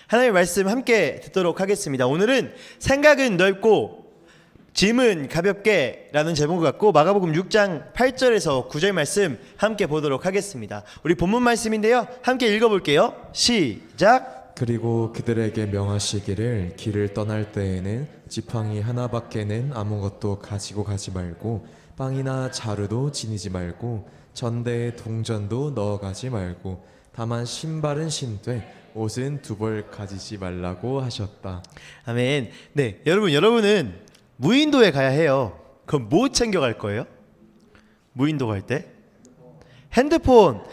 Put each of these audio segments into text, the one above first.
하나님의 말씀 함께 듣도록 하겠습니다. 오늘은 생각은 넓고 짐은 가볍게 라는 제목을 갖고 마가복음 6장 8절에서 9절 말씀 함께 보도록 하겠습니다. 우리 본문 말씀인데요, 함께 읽어볼게요. 시작. 그리고 그들에게 명하시기를 길을 떠날 때에는 지팡이 하나밖에는 아무것도 가지고 가지 말고 빵이나 자루도 지니지 말고 전대에 동전도 넣어가지 말고 다만 신발은 신되 옷은 두 벌 가지지 말라고 하셨다. 아멘. 네, 여러분은 무인도에 가야 해요. 그럼 뭐 챙겨갈 거예요? 무인도 갈 때? 핸드폰.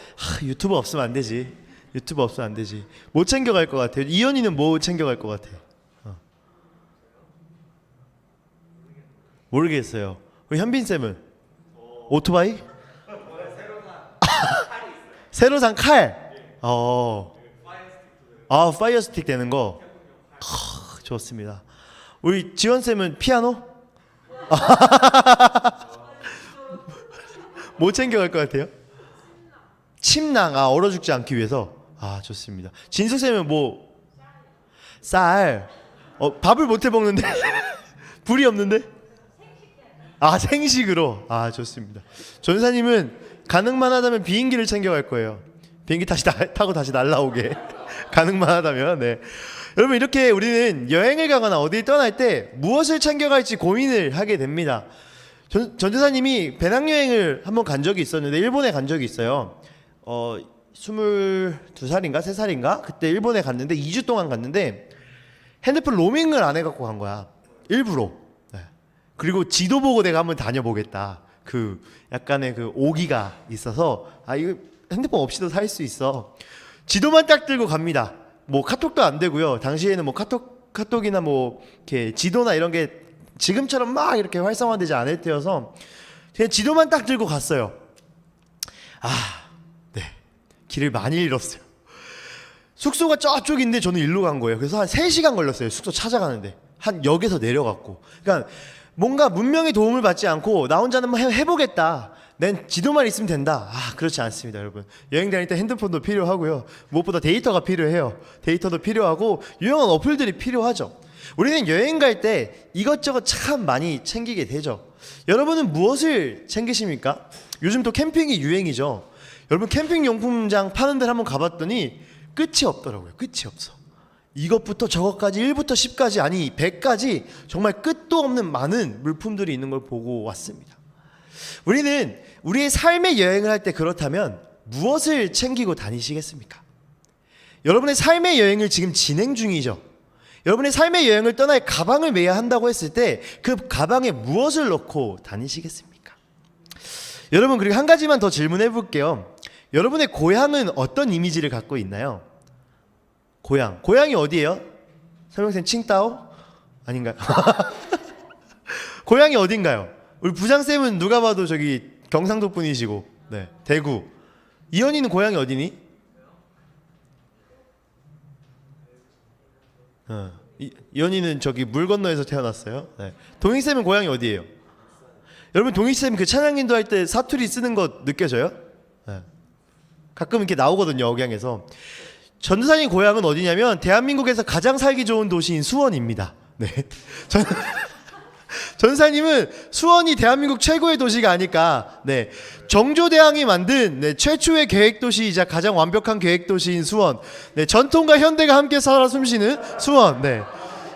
유튜브 없으면 안 되지. 유튜브 없으면 안 되지. 뭐 챙겨갈 것 같아요? 이현이는 뭐 챙겨갈 것 같아요? 모르겠어요. 우리 현빈 쌤은? 오토바이? 새로 산 칼. 파이어 스틱 되는 거. 좋습니다. 우리 지원 쌤은 피아노? 뭐 챙겨갈 것 같아요? 침낭. 얼어 죽지 않기 위해서. 좋습니다. 진수 쌤은 뭐? 쌀. 밥을 못 해 먹는데 불이 없는데? 생식으로. 좋습니다. 전사님은 가능만 하다면 비행기를 챙겨갈 거예요. 비행기 타고 다시 날라오게. 가능만 하다면. 네. 여러분, 이렇게 우리는 여행을 가거나 어딜 떠날 때 무엇을 챙겨갈지 고민을 하게 됩니다. 전도사님이 배낭여행을 한번 간 적이 있었는데, 일본에 간 적이 있어요. 22살인가 3살인가 그때 일본에 갔는데 2주 동안 갔는데 핸드폰 로밍을 안 해갖고 간 거야. 일부러. 네. 그리고 지도 보고 내가 한번 다녀보겠다. 그 약간의 그 오기가 있어서 이거 핸드폰 없이도 살 수 있어. 지도만 딱 들고 갑니다. 뭐 카톡도 안 되고요. 당시에는 뭐 카톡이나 뭐 이렇게 지도나 이런 게 지금처럼 막 이렇게 활성화되지 않을 때여서 그냥 지도만 딱 들고 갔어요. 네. 길을 많이 잃었어요. 숙소가 저쪽인데 저는 일로 간 거예요. 그래서 한 3시간 걸렸어요. 숙소 찾아가는데. 한 역에서 내려갔고. 그러니까 뭔가 문명의 도움을 받지 않고 나 혼자는 한번 해보겠다. 난 지도만 있으면 된다. 그렇지 않습니다, 여러분. 여행 다닐 때 핸드폰도 필요하고요. 무엇보다 데이터가 필요해요. 데이터도 필요하고 유용한 어플들이 필요하죠. 우리는 여행 갈 때 이것저것 참 많이 챙기게 되죠. 여러분은 무엇을 챙기십니까? 요즘 또 캠핑이 유행이죠. 여러분, 캠핑 용품장 파는 데를 한번 가봤더니 끝이 없더라고요. 끝이 없어. 이것부터 저것까지 1부터 10까지 아니 100까지 정말 끝도 없는 많은 물품들이 있는 걸 보고 왔습니다. 우리는 우리의 삶의 여행을 할 때 그렇다면 무엇을 챙기고 다니시겠습니까? 여러분의 삶의 여행을 지금 진행 중이죠. 여러분의 삶의 여행을 떠날 가방을 매야 한다고 했을 때 그 가방에 무엇을 넣고 다니시겠습니까? 여러분, 그리고 한 가지만 더 질문해 볼게요. 여러분의 고향은 어떤 이미지를 갖고 있나요? 고향이 어디예요? 설명쌤 칭따오? 아닌가요? 고향이 어딘가요? 우리 부장쌤은 누가 봐도 저기 경상도 분이시고, 네, 대구. 이현이는 고향이 어디니? 이현이는 저기 물 건너에서 태어났어요. 네. 동익쌤은 고향이 어디예요? 여러분, 동익쌤 그 찬양인도 할 때 사투리 쓰는 거 느껴져요? 네. 가끔 이렇게 나오거든요, 억양에서. 전도사님 고향은 어디냐면 대한민국에서 가장 살기 좋은 도시인 수원입니다. 네. 전사님은 수원이 대한민국 최고의 도시가 아닐까. 네. 정조대왕이 만든 최초의 계획도시이자 가장 완벽한 계획도시인 수원. 네. 전통과 현대가 함께 살아 숨쉬는 수원. 네.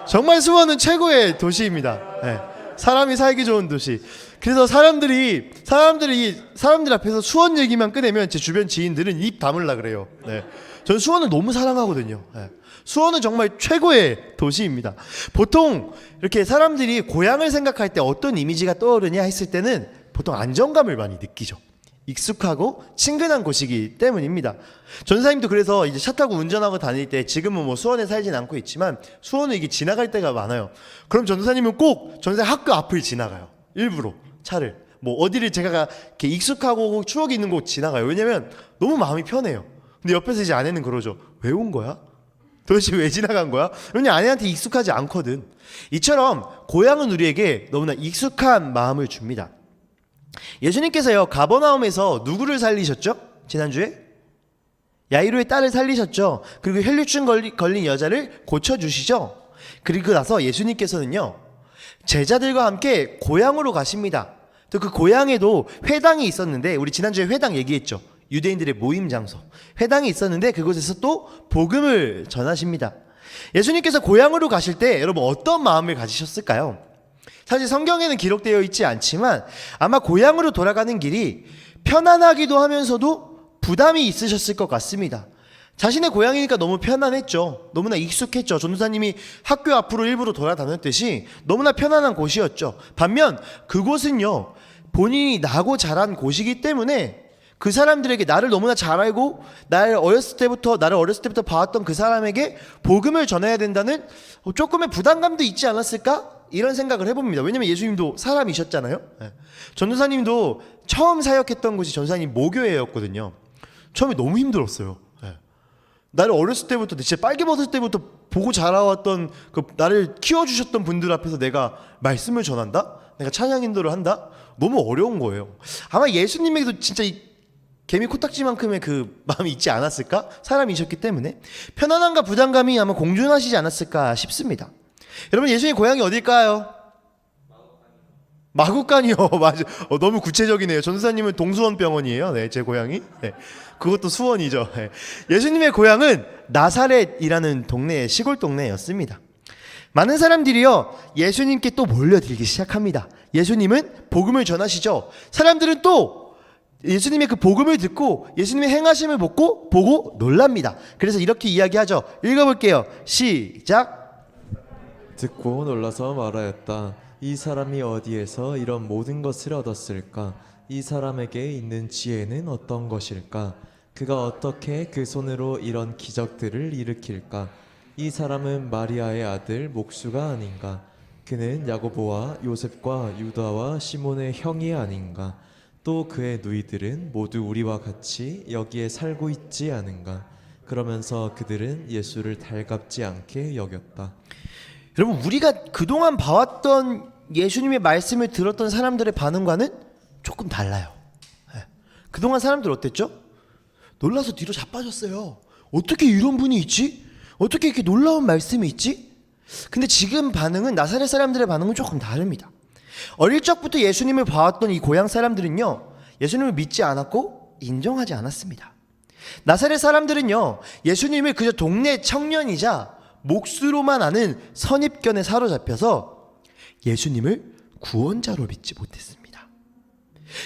정말 수원은 최고의 도시입니다. 네. 사람이 살기 좋은 도시. 그래서 사람들 앞에서 수원 얘기만 꺼내면 제 주변 지인들은 입 다물라 그래요. 네. 저는 수원을 너무 사랑하거든요. 네. 수원은 정말 최고의 도시입니다. 보통 이렇게 사람들이 고향을 생각할 때 어떤 이미지가 떠오르냐 했을 때는 보통 안정감을 많이 느끼죠. 익숙하고 친근한 곳이기 때문입니다. 전사님도 그래서 이제 차 타고 운전하고 다닐 때 지금은 뭐 수원에 살진 않고 있지만 수원은 이게 지나갈 때가 많아요. 그럼 전사님은 꼭 전사 학교 앞을 지나가요. 일부러 차를. 뭐 어디를 제가 이렇게 익숙하고 추억이 있는 곳 지나가요. 왜냐면 너무 마음이 편해요. 근데 옆에서 이제 아내는 그러죠. 왜 온 거야? 도대체 왜 지나간 거야? 왜냐면 아내한테 익숙하지 않거든. 이처럼 고향은 우리에게 너무나 익숙한 마음을 줍니다. 예수님께서요, 가버나움에서 누구를 살리셨죠? 지난주에? 야이로의 딸을 살리셨죠. 그리고 혈류증 걸린 여자를 고쳐주시죠. 그리고 나서 예수님께서는요, 제자들과 함께 고향으로 가십니다. 또 그 고향에도 회당이 있었는데, 우리 지난주에 회당 얘기했죠. 유대인들의 모임 장소. 회당이 있었는데 그곳에서 또 복음을 전하십니다. 예수님께서 고향으로 가실 때 여러분 어떤 마음을 가지셨을까요? 사실 성경에는 기록되어 있지 않지만 아마 고향으로 돌아가는 길이 편안하기도 하면서도 부담이 있으셨을 것 같습니다. 자신의 고향이니까 너무 편안했죠. 너무나 익숙했죠. 전도사님이 학교 앞으로 일부러 돌아다녔듯이 너무나 편안한 곳이었죠. 반면 그곳은요, 본인이 나고 자란 곳이기 때문에 그 사람들에게 나를 너무나 잘 알고 나를 어렸을 때부터 봐왔던 그 사람에게 복음을 전해야 된다는 조금의 부담감도 있지 않았을까? 이런 생각을 해봅니다. 왜냐면 예수님도 사람이셨잖아요. 전도사님도 처음 사역했던 곳이 전도사님 모교회였거든요. 처음에 너무 힘들었어요. 나를 어렸을 때부터 진짜 빨개벗을 때부터 보고 자라왔던 그 나를 키워주셨던 분들 앞에서 내가 말씀을 전한다? 내가 찬양 인도를 한다? 너무 어려운 거예요. 아마 예수님에게도 진짜 이 개미 코딱지만큼의 그 마음이 있지 않았을까? 사람이셨기 때문에 편안함과 부담감이 아마 공존하시지 않았을까 싶습니다. 여러분, 예수님 고향이 어딜까요? 마국간이요. 맞아. 너무 구체적이네요. 전도사님은 동수원병원이에요. 네, 제 고향이. 네, 그것도 수원이죠. 네. 예수님의 고향은 나사렛이라는 동네, 시골 동네였습니다. 많은 사람들이요, 예수님께 또 몰려들기 시작합니다. 예수님은 복음을 전하시죠. 사람들은 또 예수님의 그 복음을 듣고 예수님의 행하심을 보고 놀랍니다. 그래서 이렇게 이야기하죠. 읽어볼게요. 시작. 듣고 놀라서 말하였다. 이 사람이 어디에서 이런 모든 것을 얻었을까? 이 사람에게 있는 지혜는 어떤 것일까? 그가 어떻게 그 손으로 이런 기적들을 일으킬까? 이 사람은 마리아의 아들 목수가 아닌가? 그는 야고보와 요셉과 유다와 시몬의 형이 아닌가? 또 그의 누이들은 모두 우리와 같이 여기에 살고 있지 않은가? 그러면서 그들은 예수를 달갑지 않게 여겼다. 여러분, 우리가 그동안 봐왔던 예수님의 말씀을 들었던 사람들의 반응과는 조금 달라요. 그동안 사람들 어땠죠? 놀라서 뒤로 자빠졌어요. 어떻게 이런 분이 있지? 어떻게 이렇게 놀라운 말씀이 있지? 근데 지금 반응은, 나사렛 사람들의 반응은 조금 다릅니다. 어릴 적부터 예수님을 봐왔던 이 고향 사람들은요, 예수님을 믿지 않았고 인정하지 않았습니다. 나사렛 사람들은요, 예수님을 그저 동네 청년이자 몫으로만 아는 선입견에 사로잡혀서 예수님을 구원자로 믿지 못했습니다.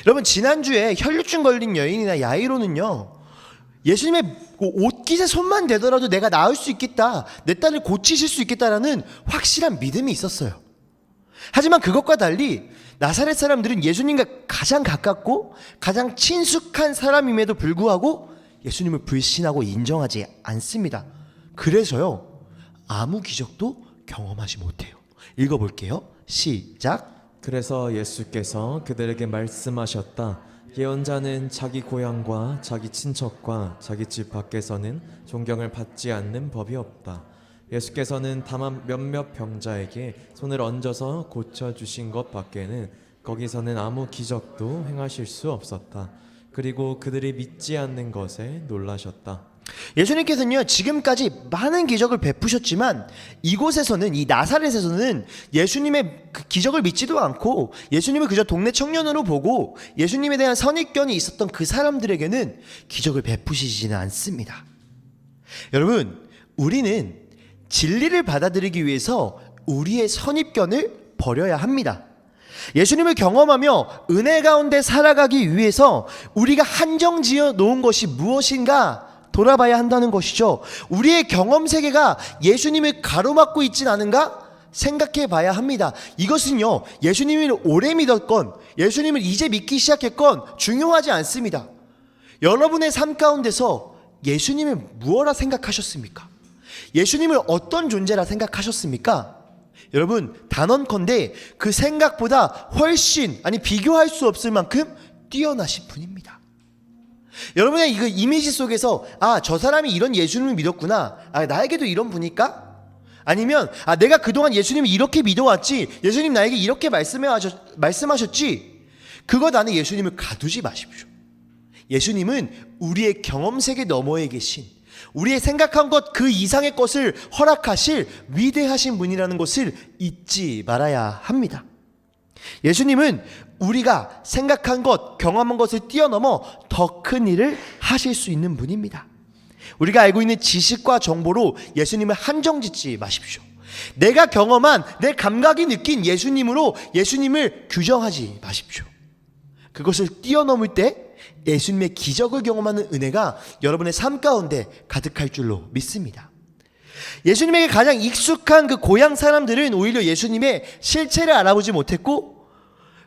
여러분, 지난주에 혈류증 걸린 여인이나 야이로는요, 예수님의 옷깃에 손만 대더라도 내가 나을 수 있겠다, 내 딸을 고치실 수 있겠다라는 확실한 믿음이 있었어요. 하지만 그것과 달리 나사렛 사람들은 예수님과 가장 가깝고 가장 친숙한 사람임에도 불구하고 예수님을 불신하고 인정하지 않습니다. 그래서요, 아무 기적도 경험하지 못해요. 읽어볼게요. 시작. 그래서 예수께서 그들에게 말씀하셨다. 예언자는 자기 고향과 자기 친척과 자기 집 밖에서는 존경을 받지 않는 법이 없다. 예수께서는 다만 몇몇 병자에게 손을 얹어서 고쳐주신 것 밖에는 거기서는 아무 기적도 행하실 수 없었다. 그리고 그들이 믿지 않는 것에 놀라셨다. 예수님께서는요, 지금까지 많은 기적을 베푸셨지만 이곳에서는, 이 나사렛에서는 예수님의 그 기적을 믿지도 않고 예수님을 그저 동네 청년으로 보고 예수님에 대한 선입견이 있었던 그 사람들에게는 기적을 베푸시지는 않습니다. 여러분, 우리는 진리를 받아들이기 위해서 우리의 선입견을 버려야 합니다. 예수님을 경험하며 은혜 가운데 살아가기 위해서 우리가 한정 지어 놓은 것이 무엇인가 돌아봐야 한다는 것이죠. 우리의 경험 세계가 예수님을 가로막고 있진 않은가 생각해 봐야 합니다. 이것은요, 예수님을 오래 믿었건 예수님을 이제 믿기 시작했건 중요하지 않습니다. 여러분의 삶 가운데서 예수님을 무엇라 생각하셨습니까? 예수님을 어떤 존재라 생각하셨습니까? 여러분, 단언컨대 그 생각보다 훨씬, 아니 비교할 수 없을 만큼 뛰어나신 분입니다. 여러분의 이 이미지 속에서, 아, 저 사람이 이런 예수님을 믿었구나, 아, 나에게도 이런 분일까? 아니면, 아, 내가 그동안 예수님을 이렇게 믿어왔지, 예수님 나에게 이렇게 말씀하셨지, 그것 안에 예수님을 가두지 마십시오. 예수님은 우리의 경험 세계 너머에 계신, 우리의 생각한 것 그 이상의 것을 허락하실 위대하신 분이라는 것을 잊지 말아야 합니다. 예수님은 우리가 생각한 것, 경험한 것을 뛰어넘어 더 큰 일을 하실 수 있는 분입니다. 우리가 알고 있는 지식과 정보로 예수님을 한정짓지 마십시오. 내가 경험한, 내 감각이 느낀 예수님으로 예수님을 규정하지 마십시오. 그것을 뛰어넘을 때 예수님의 기적을 경험하는 은혜가 여러분의 삶 가운데 가득할 줄로 믿습니다. 예수님에게 가장 익숙한 그 고향 사람들은 오히려 예수님의 실체를 알아보지 못했고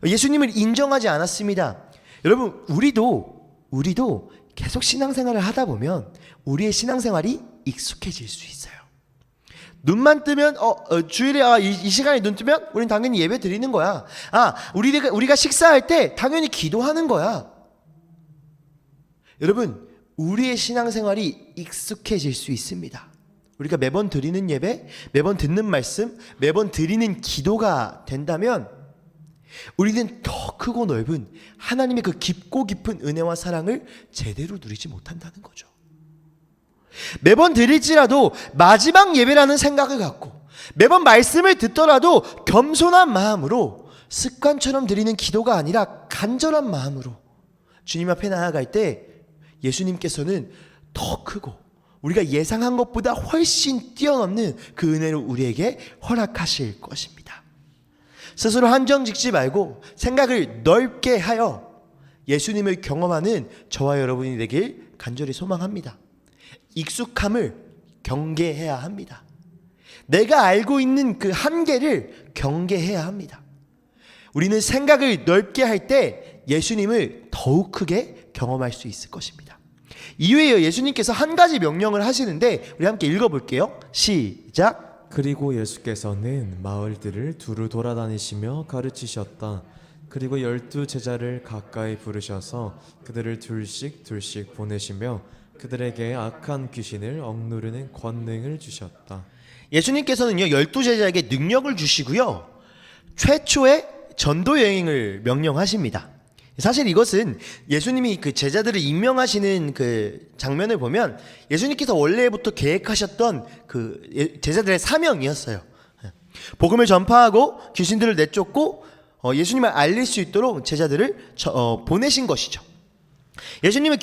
예수님을 인정하지 않았습니다. 여러분, 우리도 계속 신앙생활을 하다 보면 우리의 신앙생활이 익숙해질 수 있어요. 눈만 뜨면 주일에 이 시간에 눈 뜨면 우리는 당연히 예배 드리는 거야. 우리가 식사할 때 당연히 기도하는 거야. 여러분, 우리의 신앙생활이 익숙해질 수 있습니다. 우리가 매번 드리는 예배, 매번 듣는 말씀, 매번 드리는 기도가 된다면 우리는 더 크고 넓은 하나님의 그 깊고 깊은 은혜와 사랑을 제대로 누리지 못한다는 거죠. 매번 드릴지라도 마지막 예배라는 생각을 갖고 매번 말씀을 듣더라도 겸손한 마음으로 습관처럼 드리는 기도가 아니라 간절한 마음으로 주님 앞에 나아갈 때 예수님께서는 더 크고 우리가 예상한 것보다 훨씬 뛰어넘는 그 은혜를 우리에게 허락하실 것입니다. 스스로 한정 짓지 말고 생각을 넓게 하여 예수님을 경험하는 저와 여러분이 되길 간절히 소망합니다. 익숙함을 경계해야 합니다. 내가 알고 있는 그 한계를 경계해야 합니다. 우리는 생각을 넓게 할 때 예수님을 더욱 크게 경험할 수 있을 것입니다. 이후에 예수님께서 한 가지 명령을 하시는데 우리 함께 읽어볼게요. 시작. 그리고 예수께서는 마을들을 두루 돌아다니시며 가르치셨다. 그리고 12 제자를 가까이 부르셔서 그들을 둘씩 보내시며 그들에게 악한 귀신을 억누르는 권능을 주셨다. 예수님께서는요 12 제자에게 능력을 주시고요 최초의 전도 여행을 명령하십니다. 사실 이것은 예수님이 그 제자들을 임명하시는 그 장면을 보면 예수님께서 원래부터 계획하셨던 그 제자들의 사명이었어요. 복음을 전파하고 귀신들을 내쫓고 예수님을 알릴 수 있도록 제자들을 보내신 것이죠. 예수님은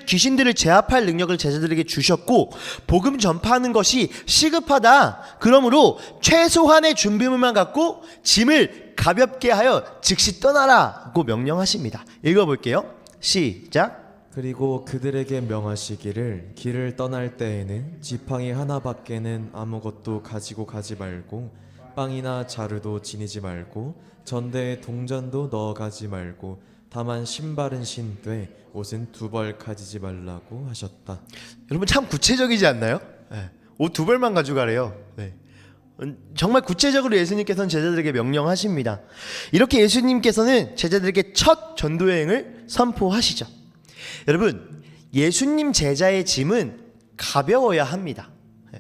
귀신들을 제압할 능력을 제자들에게 주셨고 복음 전파하는 것이 시급하다. 그러므로 최소한의 준비물만 갖고 짐을 가볍게 하여 즉시 떠나라고 명령하십니다. 읽어볼게요. 시작. 그리고 그들에게 명하시기를 길을 떠날 때에는 지팡이 하나밖에는 아무것도 가지고 가지 말고 빵이나 자루도 지니지 말고 전대에 동전도 넣어가지 말고 다만 신발은 신되 옷은 2벌 가지지 말라고 하셨다. 여러분 참 구체적이지 않나요? 네. 옷 2벌만 가져가래요. 네. 정말 구체적으로 예수님께서는 제자들에게 명령하십니다. 이렇게 예수님께서는 제자들에게 첫 전도여행을 선포하시죠. 여러분, 예수님 제자의 짐은 가벼워야 합니다.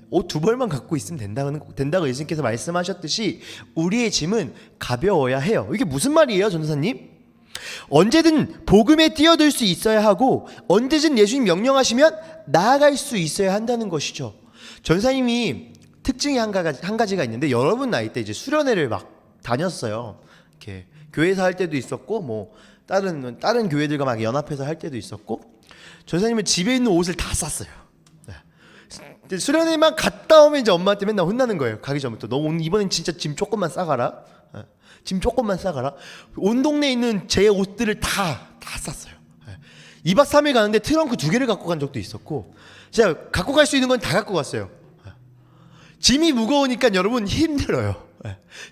옷 2벌만 갖고 있으면 된다고 예수님께서 말씀하셨듯이 우리의 짐은 가벼워야 해요. 이게 무슨 말이에요, 전도사님? 언제든 복음에 뛰어들 수 있어야 하고 언제든 예수님 명령하시면 나아갈 수 있어야 한다는 것이죠. 전사님이 특징이 한 가지가 있는데 여러분 나이 때 이제 수련회를 막 다녔어요. 이렇게 교회에서 할 때도 있었고 뭐 다른 교회들과 막 연합해서 할 때도 있었고 전사님은 집에 있는 옷을 다 쌌어요. 네. 수련회만 갔다 오면 이제 엄마한테 맨날 혼나는 거예요. 가기 전부터 너 오늘 이번엔 진짜 짐 조금만 싸가라. 네. 짐 조금만 싸가라. 온 동네에 있는 제 옷들을 다 쌌어요. 네. 2박 3일 가는데 트렁크 2개를 갖고 간 적도 있었고 제가 갖고 갈 수 있는 건 다 갖고 갔어요. 짐이 무거우니까 여러분 힘들어요.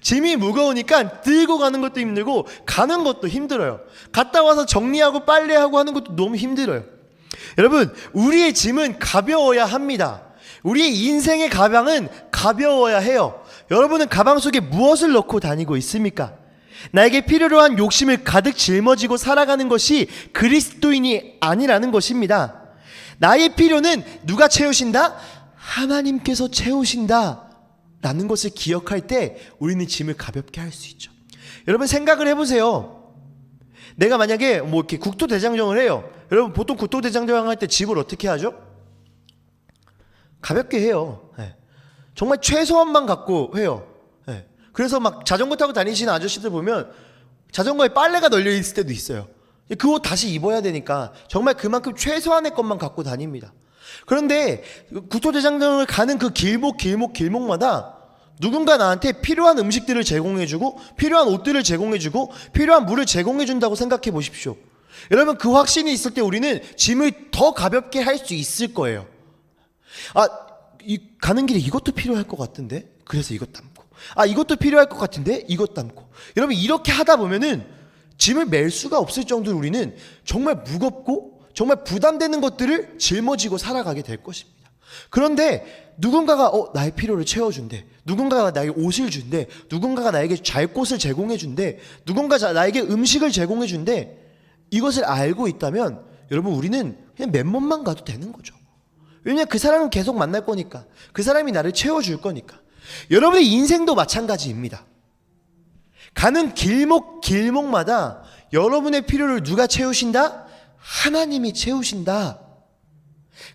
짐이 무거우니까 들고 가는 것도 힘들고 가는 것도 힘들어요. 갔다 와서 정리하고 빨래하고 하는 것도 너무 힘들어요. 여러분, 우리의 짐은 가벼워야 합니다. 우리의 인생의 가방은 가벼워야 해요. 여러분은 가방 속에 무엇을 넣고 다니고 있습니까? 나에게 필요로 한 욕심을 가득 짊어지고 살아가는 것이 그리스도인이 아니라는 것입니다. 나의 필요는 누가 채우신다? 하나님께서 채우신다 라는 것을 기억할 때 우리는 짐을 가볍게 할 수 있죠. 여러분 생각을 해보세요. 내가 만약에 뭐 이렇게 국토대장정을 해요. 여러분 보통 국토대장정 할 때 집을 어떻게 하죠? 가볍게 해요. 예. 정말 최소한만 갖고 해요. 예. 그래서 막 자전거 타고 다니시는 아저씨들 보면 자전거에 빨래가 널려 있을 때도 있어요. 그 옷 다시 입어야 되니까 정말 그만큼 최소한의 것만 갖고 다닙니다. 그런데 국토대장정을 가는 그 길목마다 누군가 나한테 필요한 음식들을 제공해주고 필요한 옷들을 제공해주고 필요한 물을 제공해준다고 생각해 보십시오. 여러분 그 확신이 있을 때 우리는 짐을 더 가볍게 할 수 있을 거예요. 가는 길에 이것도 필요할 것 같은데 그래서 이것 담고 이것도 필요할 것 같은데 이것 담고 여러분 이렇게 하다 보면은 짐을 맬 수가 없을 정도로 우리는 정말 무겁고 정말 부담되는 것들을 짊어지고 살아가게 될 것입니다. 그런데 누군가가 나의 필요를 채워준대. 누군가가 나에게 옷을 준대. 누군가가 나에게 잘 곳을 제공해 준대. 누군가가 나에게 음식을 제공해 준대. 이것을 알고 있다면 여러분 우리는 그냥 맨몸만 가도 되는 거죠. 왜냐하면 그 사람은 계속 만날 거니까. 그 사람이 나를 채워줄 거니까. 여러분의 인생도 마찬가지입니다. 가는 길목마다 여러분의 필요를 누가 채우신다? 하나님이 채우신다.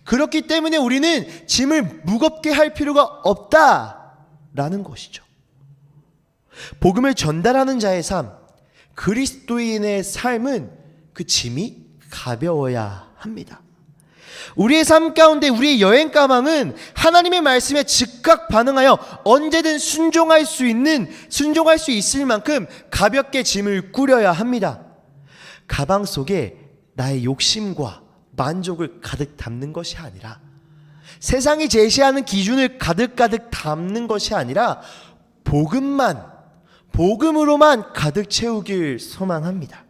그렇기 때문에 우리는 짐을 무겁게 할 필요가 없다라는 것이죠. 복음을 전달하는 자의 삶, 그리스도인의 삶은 그 짐이 가벼워야 합니다. 우리의 삶 가운데 우리의 여행 가방은 하나님의 말씀에 즉각 반응하여 언제든 순종할 수 있을 만큼 가볍게 짐을 꾸려야 합니다. 가방 속에 나의 욕심과 만족을 가득 담는 것이 아니라 세상이 제시하는 기준을 가득 담는 것이 아니라 복음으로만 가득 채우길 소망합니다.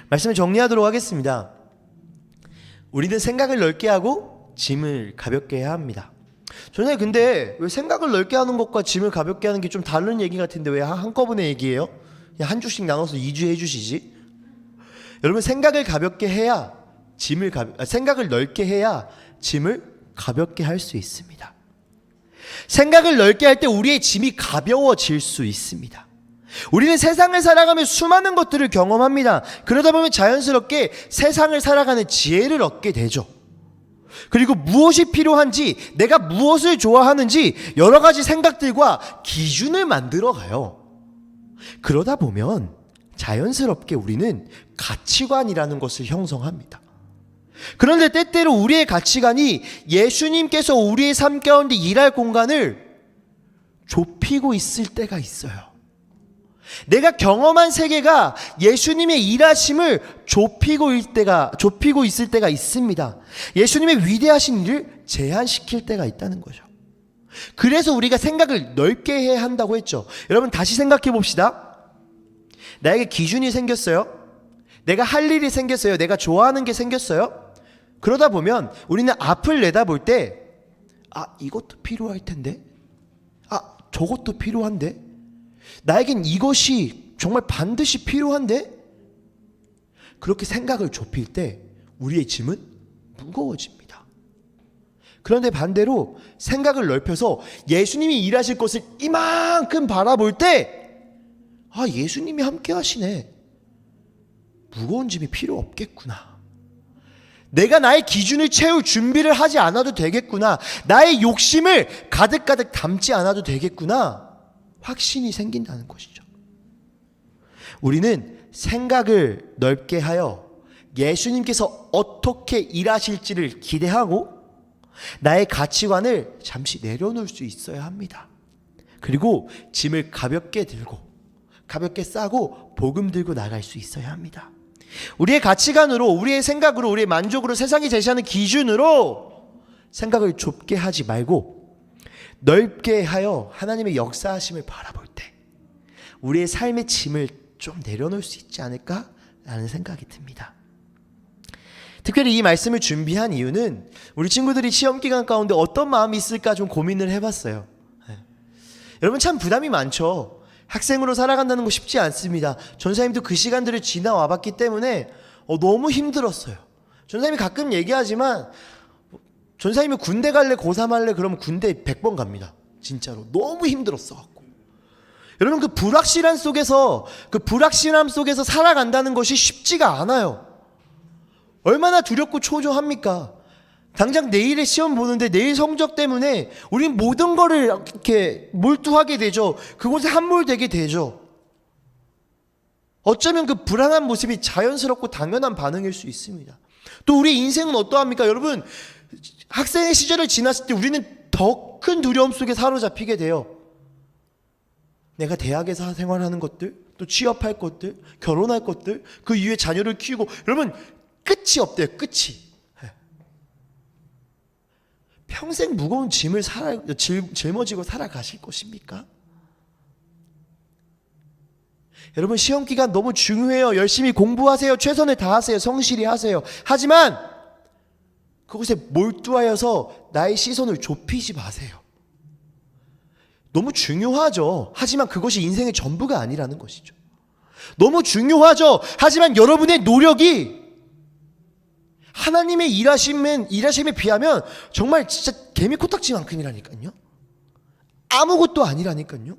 말씀을 정리하도록 하겠습니다. 우리는 생각을 넓게 하고 짐을 가볍게 해야 합니다. 전에 근데 왜 생각을 넓게 하는 것과 짐을 가볍게 하는 게 좀 다른 얘기 같은데 왜 한꺼번에 얘기해요? 그냥 한 주씩 나눠서 2주 해주시지. 여러분 생각을 넓게 해야 짐을 가볍게 할 수 있습니다. 생각을 넓게 할 때 우리의 짐이 가벼워질 수 있습니다. 우리는 세상을 살아가며 수많은 것들을 경험합니다. 그러다 보면 자연스럽게 세상을 살아가는 지혜를 얻게 되죠. 그리고 무엇이 필요한지, 내가 무엇을 좋아하는지 여러 가지 생각들과 기준을 만들어가요. 그러다 보면 자연스럽게 우리는 가치관이라는 것을 형성합니다. 그런데 때때로 우리의 가치관이 예수님께서 우리의 삶 가운데 일할 공간을 좁히고 있을 때가 있어요. 내가 경험한 세계가 예수님의 일하심을 좁히고 있을 때가 있습니다. 예수님의 위대하신 일을 제한시킬 때가 있다는 거죠. 그래서 우리가 생각을 넓게 해야 한다고 했죠. 여러분 다시 생각해 봅시다. 나에게 기준이 생겼어요. 내가 할 일이 생겼어요. 내가 좋아하는 게 생겼어요. 그러다 보면 우리는 앞을 내다볼 때 이것도 필요할 텐데 저것도 필요한데 나에겐 이것이 정말 반드시 필요한데 그렇게 생각을 좁힐 때 우리의 짐은 무거워집니다. 그런데 반대로 생각을 넓혀서 예수님이 일하실 것을 이만큼 바라볼 때 예수님이 함께 하시네. 무거운 짐이 필요 없겠구나. 내가 나의 기준을 채울 준비를 하지 않아도 되겠구나. 나의 욕심을 가득 담지 않아도 되겠구나. 확신이 생긴다는 것이죠. 우리는 생각을 넓게 하여 예수님께서 어떻게 일하실지를 기대하고 나의 가치관을 잠시 내려놓을 수 있어야 합니다. 그리고 짐을 가볍게 들고 가볍게 싸고 복음 들고 나갈 수 있어야 합니다. 우리의 가치관으로, 우리의 생각으로, 우리의 만족으로, 세상이 제시하는 기준으로 생각을 좁게 하지 말고 넓게 하여 하나님의 역사하심을 바라볼 때 우리의 삶의 짐을 좀 내려놓을 수 있지 않을까라는 생각이 듭니다. 특별히 이 말씀을 준비한 이유는 우리 친구들이 시험기간 가운데 어떤 마음이 있을까 좀 고민을 해봤어요. 여러분 참 부담이 많죠. 학생으로 살아간다는 거 쉽지 않습니다. 전사님도 그 시간들을 지나와봤기 때문에 너무 힘들었어요. 전사님이 가끔 얘기하지만 전사님이 군대 갈래 고3 할래 그러면 군대 100번 갑니다. 진짜로 너무 힘들었어갖고. 여러분 그 불확실함 속에서 살아간다는 것이 쉽지가 않아요. 얼마나 두렵고 초조합니까? 당장 내일에 시험 보는데 내일 성적 때문에 우린 모든 거를 이렇게 몰두하게 되죠. 그곳에 함몰되게 되죠. 어쩌면 그 불안한 모습이 자연스럽고 당연한 반응일 수 있습니다. 또 우리 인생은 어떠합니까? 여러분, 학생의 시절을 지났을 때 우리는 더 큰 두려움 속에 사로잡히게 돼요. 내가 대학에서 생활하는 것들, 또 취업할 것들, 결혼할 것들, 그 이후에 자녀를 키우고, 여러분 끝이 없대요. 끝이. 평생 무거운 짐을 짊어지고 살아가실 것입니까? 여러분, 시험 기간 너무 중요해요. 열심히 공부하세요. 최선을 다하세요. 성실히 하세요. 하지만 그곳에 몰두하여서 나의 시선을 좁히지 마세요. 너무 중요하죠. 하지만 그것이 인생의 전부가 아니라는 것이죠. 너무 중요하죠. 하지만 여러분의 노력이 하나님의 일하심에 비하면 정말 진짜 개미 코딱지만큼이라니까요. 아무것도 아니라니까요.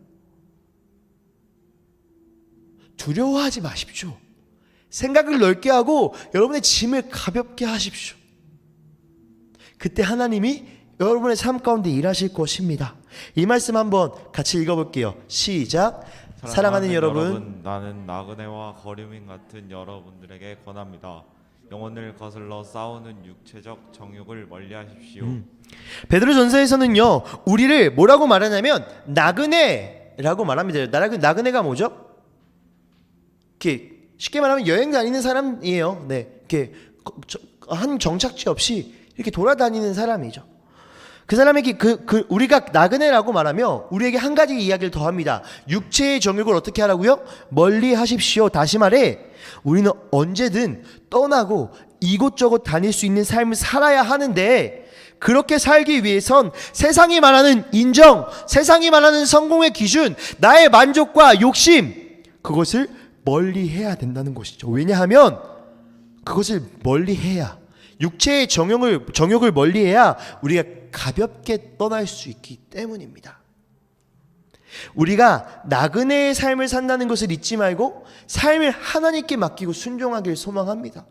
두려워하지 마십시오. 생각을 넓게 하고 여러분의 짐을 가볍게 하십시오. 그때 하나님이 여러분의 삶 가운데 일하실 것입니다. 이 말씀 한번 같이 읽어볼게요. 시작. 사랑하는 여러분, 나는 나그네와 거류민 같은 여러분들에게 권합니다. 영혼을 거슬러 싸우는 육체적 정욕을 멀리하십시오. 베드로전서에서는요, 우리를 뭐라고 말하냐면 나그네라고 말합니다. 나그네가 뭐죠? 이렇게 쉽게 말하면 여행 다니는 사람이에요. 네, 이렇게 한 정착지 없이 이렇게 돌아다니는 사람이죠. 그 사람에게 우리가 나그네라고 말하며 우리에게 한 가지 이야기를 더합니다. 육체의 정욕을 어떻게 하라고요? 멀리 하십시오. 다시 말해 우리는 언제든 떠나고 이곳저곳 다닐 수 있는 삶을 살아야 하는데, 그렇게 살기 위해선 세상이 말하는 인정, 세상이 말하는 성공의 기준, 나의 만족과 욕심, 그것을 멀리 해야 된다는 것이죠. 왜냐하면 그것을 멀리 해야, 육체의 정욕을 멀리해야 우리가 가볍게 떠날 수 있기 때문입니다. 우리가 나그네의 삶을 산다는 것을 잊지 말고 삶을 하나님께 맡기고 순종하길 소망합니다.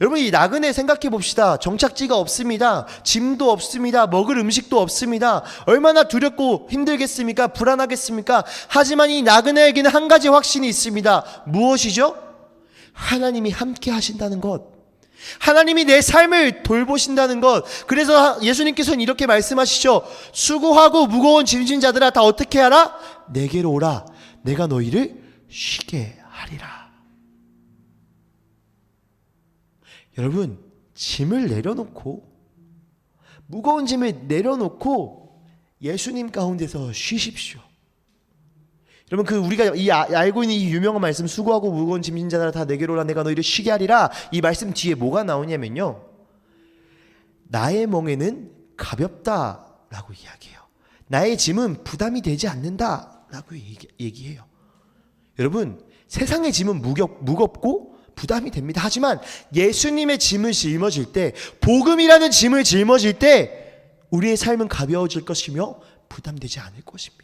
여러분, 이 나그네 생각해 봅시다. 정착지가 없습니다. 짐도 없습니다. 먹을 음식도 없습니다. 얼마나 두렵고 힘들겠습니까? 불안하겠습니까? 하지만 이 나그네에게는 한 가지 확신이 있습니다. 무엇이죠? 하나님이 함께 하신다는 것. 하나님이 내 삶을 돌보신다는 것. 그래서 예수님께서는 이렇게 말씀하시죠. 수고하고 무거운 짐진 자들아, 다 어떻게 하라? 내게로 오라. 내가 너희를 쉬게 하리라. 여러분, 짐을 내려놓고, 무거운 짐을 내려놓고 예수님 가운데서 쉬십시오. 여러분, 우리가 알고 있는 이 유명한 말씀, 수고하고 무거운 짐진 자들아 다 내게로 오라, 내가 너희를 쉬게 하리라, 이 말씀 뒤에 뭐가 나오냐면요, 나의 멍에는 가볍다라고 이야기해요. 나의 짐은 부담이 되지 않는다라고 얘기해요. 여러분, 세상의 짐은 무겁고 부담이 됩니다. 하지만 예수님의 짐을 짊어질 때, 복음이라는 짐을 짊어질 때 우리의 삶은 가벼워질 것이며 부담되지 않을 것입니다.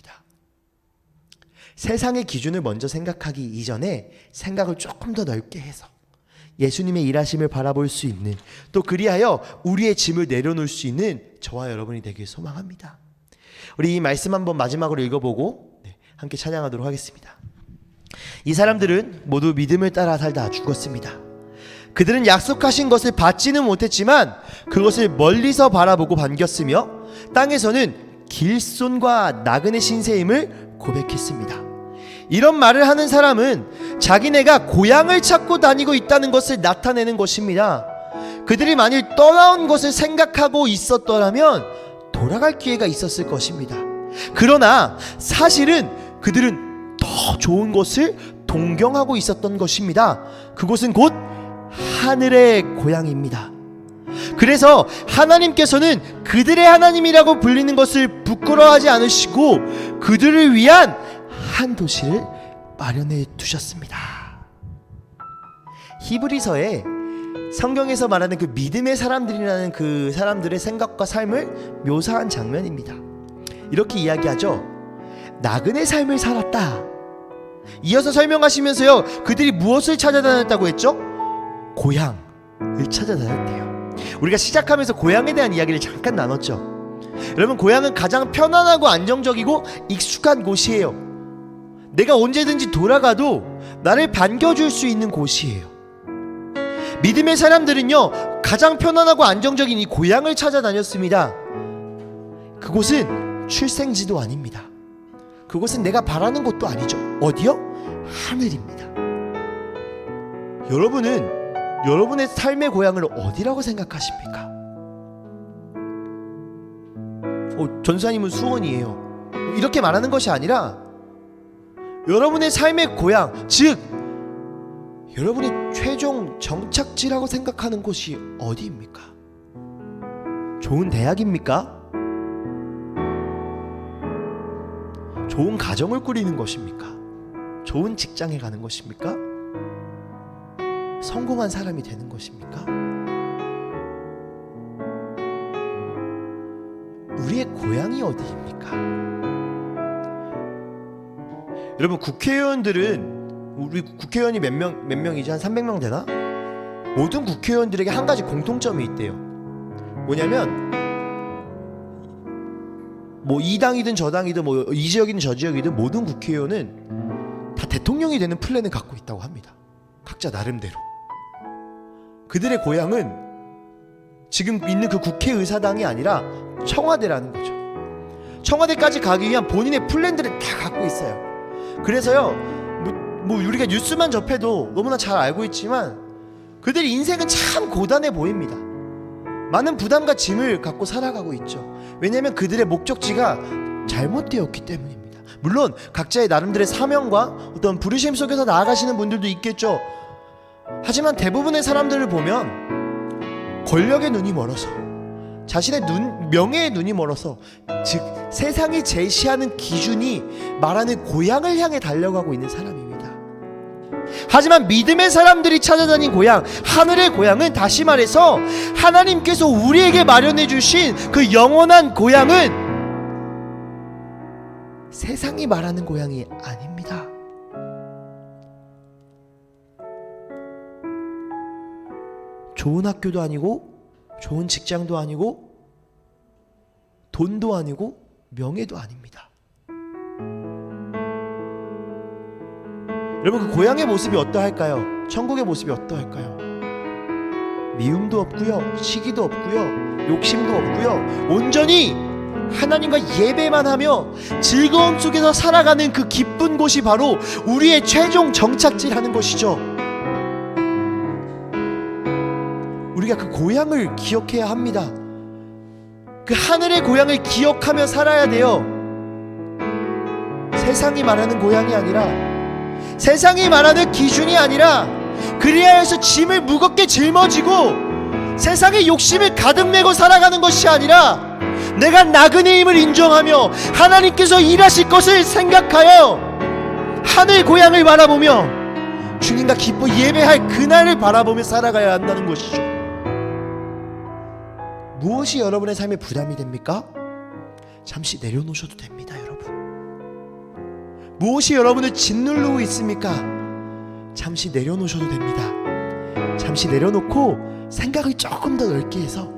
세상의 기준을 먼저 생각하기 이전에 생각을 조금 더 넓게 해서 예수님의 일하심을 바라볼 수 있는, 또 그리하여 우리의 짐을 내려놓을 수 있는 저와 여러분이 되길 소망합니다. 우리 이 말씀 한번 마지막으로 읽어보고 함께 찬양하도록 하겠습니다. 이 사람들은 모두 믿음을 따라 살다 죽었습니다. 그들은 약속하신 것을 받지는 못했지만 그것을 멀리서 바라보고 반겼으며 땅에서는 길손과 나그네 신세임을 고백했습니다. 이런 말을 하는 사람은 자기네가 고향을 찾고 다니고 있다는 것을 나타내는 것입니다. 그들이 만일 떠나온 것을 생각하고 있었더라면 돌아갈 기회가 있었을 것입니다. 그러나 사실은 그들은 더 좋은 것을 동경하고 있었던 것입니다. 그곳은 곧 하늘의 고향입니다. 그래서 하나님께서는 그들의 하나님이라고 불리는 것을 부끄러워하지 않으시고 그들을 위한 한 도시를 마련해 두셨습니다. 히브리서에 성경에서 말하는 그 믿음의 사람들이라는 그 사람들의 생각과 삶을 묘사한 장면입니다. 이렇게 이야기하죠. 나그네 삶을 살았다. 이어서 설명하시면서요, 그들이 무엇을 찾아다녔다고 했죠? 고향, 찾아다녔대요. 우리가 시작하면서 고향에 대한 이야기를 잠깐 나눴죠. 여러분, 고향은 가장 편안하고 안정적이고 익숙한 곳이에요. 내가 언제든지 돌아가도 나를 반겨줄 수 있는 곳이에요. 믿음의 사람들은요, 가장 편안하고 안정적인 이 고향을 찾아다녔습니다. 그곳은 출생지도 아닙니다. 그곳은 내가 바라는 곳도 아니죠. 어디요? 하늘입니다. 여러분은 여러분의 삶의 고향을 어디라고 생각하십니까? 전사님은 수원이에요. 이렇게 말하는 것이 아니라 여러분의 삶의 고향, 즉 여러분이 최종 정착지라고 생각하는 곳이 어디입니까? 좋은 대학입니까? 좋은 가정을 꾸리는 것입니까? 좋은 직장에 가는 것입니까? 성공한 사람이 되는 것입니까? 우리의 고향이 어디입니까? 여러분, 국회의원들은, 우리 국회의원이 몇 명이지? 한 300명 되나? 모든 국회의원들에게 한 가지 공통점이 있대요. 뭐냐면 뭐 이 당이든 저 당이든 뭐 이 지역이든 저 지역이든 모든 국회의원은 다 대통령이 되는 플랜을 갖고 있다고 합니다. 각자 나름대로. 그들의 고향은 지금 있는 그 국회의사당이 아니라 청와대라는 거죠. 청와대까지 가기 위한 본인의 플랜들을 다 갖고 있어요. 그래서요, 뭐 우리가 뉴스만 접해도 너무나 잘 알고 있지만 그들의 인생은 참 고단해 보입니다. 많은 부담과 짐을 갖고 살아가고 있죠. 왜냐하면 그들의 목적지가 잘못되었기 때문입니다. 물론 각자의 나름대로의 사명과 어떤 부르심 속에서 나아가시는 분들도 있겠죠. 하지만 대부분의 사람들을 보면 권력의 눈이 멀어서, 자신의 명예의 눈이 멀어서, 즉 세상이 제시하는 기준이 말하는 고향을 향해 달려가고 있는 사람입니다. 하지만 믿음의 사람들이 찾아다닌 고향, 하늘의 고향은, 다시 말해서 하나님께서 우리에게 마련해 주신 그 영원한 고향은 세상이 말하는 고향이 아닙니다. 좋은 학교도 아니고, 좋은 직장도 아니고, 돈도 아니고, 명예도 아닙니다. 여러분, 그 고향의 모습이 어떠할까요? 천국의 모습이 어떠할까요? 미움도 없고요, 시기도 없고요, 욕심도 없고요, 온전히 하나님과 예배만 하며 즐거움 속에서 살아가는 그 기쁜 곳이 바로 우리의 최종 정착지라는 것이죠. 우리가 그 고향을 기억해야 합니다. 그 하늘의 고향을 기억하며 살아야 돼요. 세상이 말하는 고향이 아니라, 세상이 말하는 기준이 아니라, 그리하여 해서 짐을 무겁게 짊어지고 세상의 욕심을 가득 메고 살아가는 것이 아니라, 내가 나그네의 힘을 인정하며 하나님께서 일하실 것을 생각하여 하늘 고향을 바라보며 주님과 기뻐 예배할 그날을 바라보며 살아가야 한다는 것이죠. 무엇이 여러분의 삶에 부담이 됩니까? 잠시 내려놓으셔도 됩니다, 여러분. 무엇이 여러분을 짓누르고 있습니까? 잠시 내려놓으셔도 됩니다. 잠시 내려놓고 생각을 조금 더 넓게 해서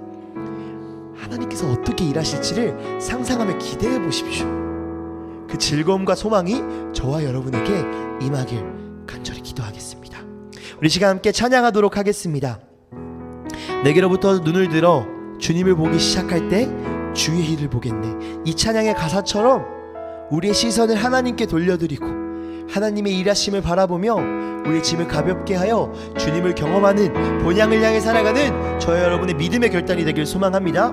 하나님께서 어떻게 일하실지를 상상하며 기대해 보십시오. 그 즐거움과 소망이 저와 여러분에게 임하길 간절히 기도하겠습니다. 우리 시간 함께 찬양하도록 하겠습니다. 내게로부터 눈을 들어 주님을 보기 시작할 때 주의 일을 보겠네. 이 찬양의 가사처럼 우리의 시선을 하나님께 돌려드리고 하나님의 일하심을 바라보며 우리의 짐을 가볍게 하여 주님을 경험하는 본향을 향해 살아가는 저와 여러분의 믿음의 결단이 되길 소망합니다.